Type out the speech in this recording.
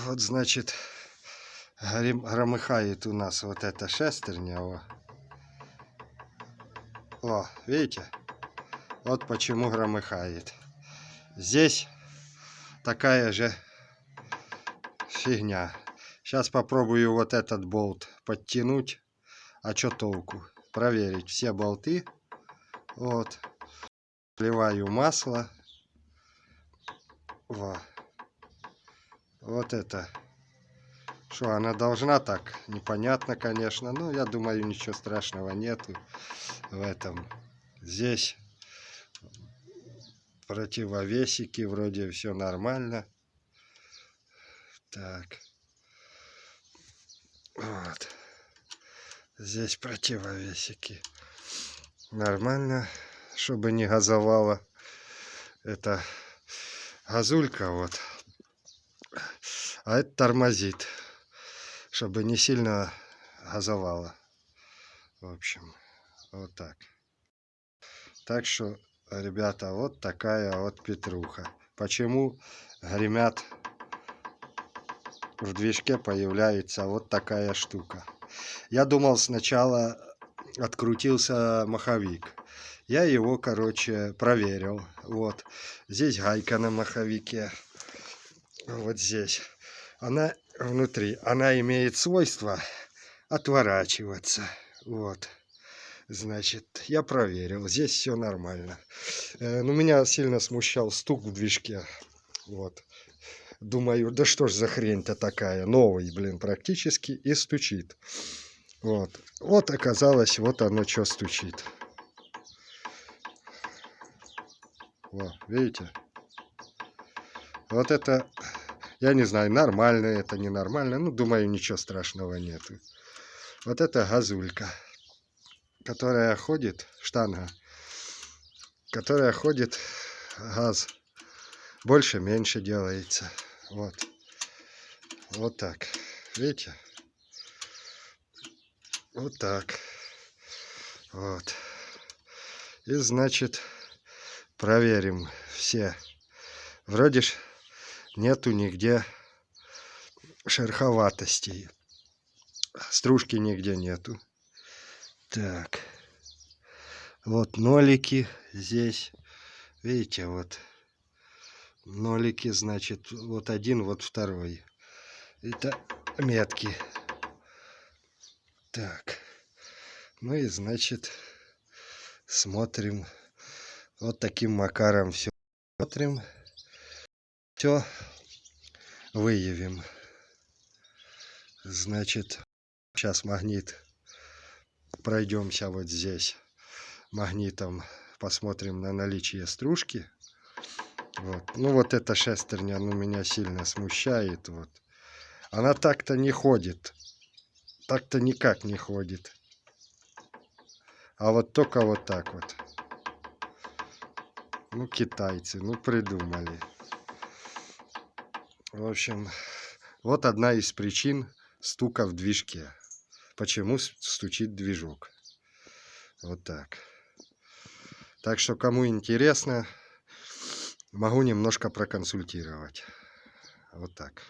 Вот, значит, громыхает у нас вот эта шестерня. Видите? Вот почему громыхает. Здесь такая же фигня. Сейчас попробую вот этот болт подтянуть. А что толку? Проверить все болты. Вот. Вливаю масло. Вот это. Что, она должна так? Непонятно, конечно. Но я думаю, ничего страшного нету в этом. Здесь противовесики. Вроде все нормально. Так. Вот. Здесь противовесики. Нормально. Чтобы не газовало. Это газулька вот. А это тормозит. Чтобы не сильно газовало. В общем, вот так. Так что, ребята, вот такая вот петруха. Почему гремят в движке, появляется вот такая штука. Я думал, сначала открутился маховик. Я его, короче, проверил. Вот. Здесь гайка на маховике. Вот здесь. Она внутри. Она имеет свойство отворачиваться. Вот. Значит, я проверил. Здесь все нормально. Но меня сильно смущал стук в движке. Вот. Думаю, да что ж за хрень-то такая. Новый, блин, практически. И стучит. Вот. Вот оказалось, вот оно что стучит. Вот, видите? Вот это, я не знаю, нормально это, ненормально. Ну, думаю, ничего страшного нету. Вот это газулька, которая ходит, штанга, которая ходит, газ больше-меньше делается. Вот. Вот так. Видите? Вот так. Вот. И, значит, проверим все. Вроде ж нету нигде шероховатостей. Стружки нигде нету. Так. Вот нолики здесь. Видите, вот. Нолики, значит, вот один, вот второй. Это метки. Так. Ну и, значит, смотрим. Вот таким макаром все смотрим. Все выявим. Значит, сейчас магнит. Пройдемся вот здесь магнитом. Посмотрим на наличие стружки. Вот. Ну вот эта шестерня, ну, меня сильно смущает. Вот. Она так-то не ходит. Так-то никак не ходит. А вот только вот так вот. Ну, китайцы, ну, придумали. В общем, вот одна из причин стука в движке. Почему стучит движок. Вот так. Так что, кому интересно, могу немножко проконсультировать. Вот так.